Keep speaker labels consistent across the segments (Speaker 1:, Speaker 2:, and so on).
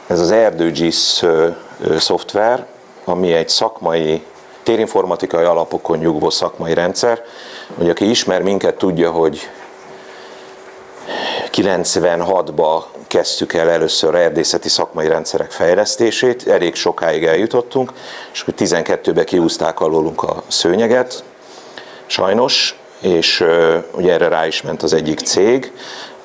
Speaker 1: Ez az ErdőGIS szoftver, ami egy szakmai, térinformatikai alapokon nyugvó szakmai rendszer. Hogy aki ismer minket, tudja, hogy 96-ban kezdtük el először erdészeti szakmai rendszerek fejlesztését, elég sokáig eljutottunk, és 12-ben kiúzták alólunk a szőnyeget, sajnos, és ugye erre rá is ment az egyik cég,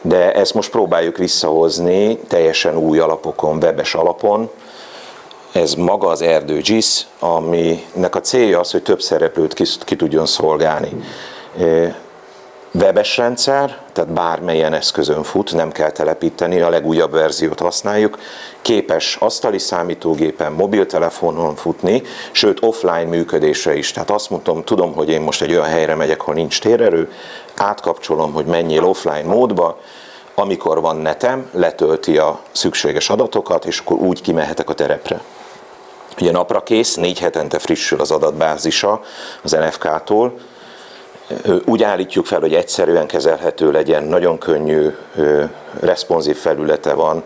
Speaker 1: de ezt most próbáljuk visszahozni teljesen új alapokon, webes alapon. Ez maga az ErdőGIS, aminek a célja az, hogy több szereplőt ki tudjon szolgálni. Webes rendszer, tehát bármelyen eszközön fut, nem kell telepíteni, a legújabb verziót használjuk, képes asztali számítógépen, mobiltelefonon futni, sőt offline működésre is. Tehát azt mondom, tudom, hogy én most egy olyan helyre megyek, ahol nincs térerő, átkapcsolom, hogy menjél offline módba, amikor van netem, letölti a szükséges adatokat, és akkor úgy kimehetek a terepre. Ugye napra kész, 4 hetente frissül az adatbázisa az NFK-tól, úgy állítjuk fel, hogy egyszerűen kezelhető legyen, nagyon könnyű, responsív felülete van,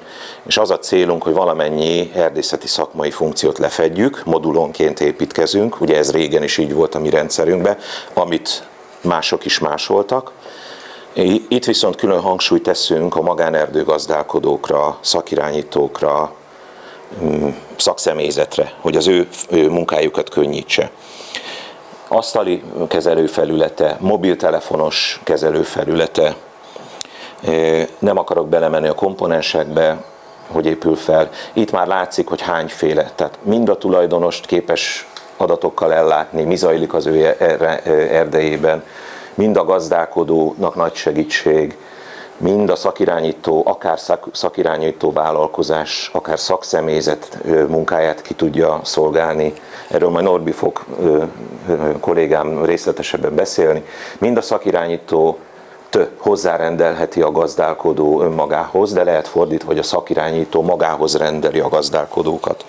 Speaker 1: és az a célunk, hogy valamennyi erdészeti szakmai funkciót lefedjük, modulonként építkezünk, ugye ez régen is így volt a mi rendszerünkben, amit mások is másoltak. Itt viszont külön hangsúlyt teszünk a magánerdőgazdálkodókra, szakirányítókra, szakszemélyzetre, hogy az ő munkájukat könnyítse. Asztali kezelőfelülete, mobiltelefonos kezelőfelülete, nem akarok belemenni a komponensekbe, hogy épül fel. Itt már látszik, hogy hányféle, tehát mind a tulajdonost képes adatokkal ellátni, mi zajlik az ő erdejében, mind a gazdálkodónak nagy segítség, mind a szakirányító, akár szakirányító vállalkozás, akár szakszemélyzet munkáját ki tudja szolgálni. Erről majd Norbi fog kollégám részletesebben beszélni. Mind a szakirányító hozzárendelheti a gazdálkodó önmagához, de lehet fordítva, hogy a szakirányító magához rendeli a gazdálkodókat.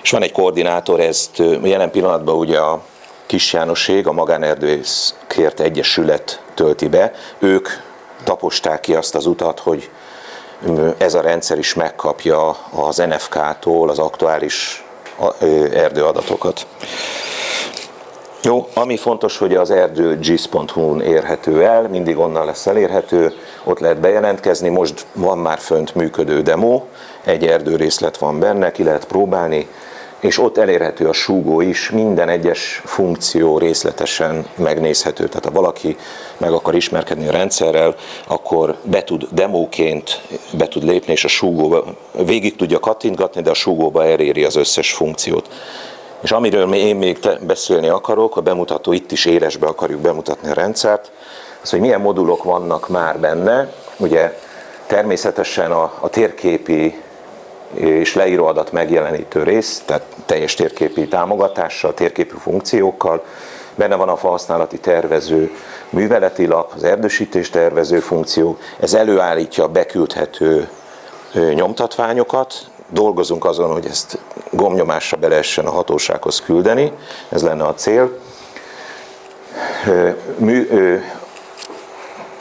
Speaker 1: És van egy koordinátor, ezt jelen pillanatban ugye a Kis Jánosség, a Magánerdőkért Egyesület tölti be. Ők taposták ki azt az utat, hogy ez a rendszer is megkapja az NFK-tól az aktuális erdőadatokat. Jó, ami fontos, hogy az erdőgis.hu-n érhető el, mindig onnan lesz elérhető, ott lehet bejelentkezni, most van már fönt működő demo, egy erdőrészlet van benne, ki lehet próbálni, és ott elérhető a súgó is, minden egyes funkció részletesen megnézhető. Tehát ha valaki meg akar ismerkedni a rendszerrel, akkor demóként be tud lépni, és a súgóba végig tudja kattintgatni, de a súgóba eléri az összes funkciót. És amiről én még beszélni akarok, a bemutató, itt is élesbe akarjuk bemutatni a rendszert, az, hogy milyen modulok vannak már benne. Ugye természetesen a térképi és leíróadat megjelenítő rész, tehát teljes térképi támogatással, térképi funkciókkal. Benne van a fahasználati tervező műveleti lap, az erdősítés tervező funkció. Ez előállítja a beküldhető nyomtatványokat. Dolgozunk azon, hogy ezt gombnyomásra be lehessen a hatósághoz küldeni. Ez lenne a cél.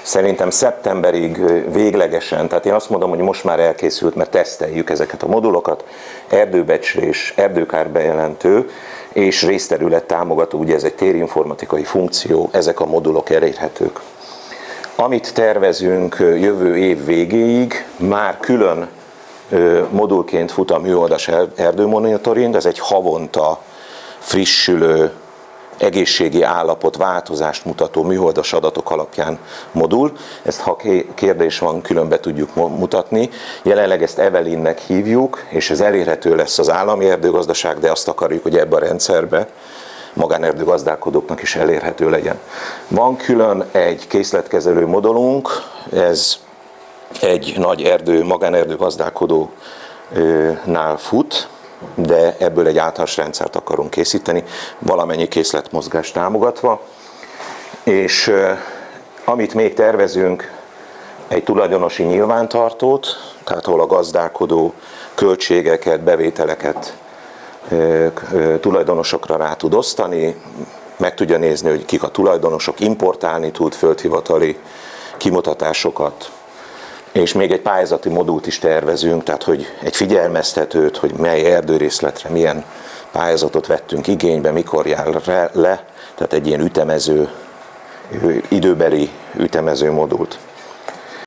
Speaker 1: Szerintem szeptemberig véglegesen, tehát én azt mondom, hogy most már elkészült, mert teszteljük ezeket a modulokat, erdőbecslés, erdőkárbejelentő és részterület támogató, ugye ez egy térinformatikai funkció, ezek a modulok elérhetők. Amit tervezünk jövő év végéig, már külön modulként fut a műholdas erdőmonitoring, ez egy havonta frissülő, egészségi állapot, változást mutató műholdas adatok alapján modul. Ezt, ha kérdés van, külön be tudjuk mutatni. Jelenleg ezt Evelinnek hívjuk, és ez elérhető lesz az állami erdőgazdaság, de azt akarjuk, hogy ebbe a rendszerbe magánerdőgazdálkodóknak is elérhető legyen. Van külön egy készletkezelő modulunk, ez egy nagy magánerdőgazdálkodónál fut, de ebből egy általános rendszert akarunk készíteni, valamennyi készletmozgást támogatva. És amit még tervezünk, egy tulajdonosi nyilvántartót, tehát ahol a gazdálkodó költségeket, bevételeket tulajdonosokra rá tud osztani, meg tudja nézni, hogy kik a tulajdonosok, importálni tud földhivatali kimutatásokat, És még egy pályázati modult is tervezünk, tehát hogy egy figyelmeztetőt, hogy mely erdőrészletre milyen pályázatot vettünk igénybe, mikor jár le, tehát egy ilyen ütemező, időbeli ütemező modult.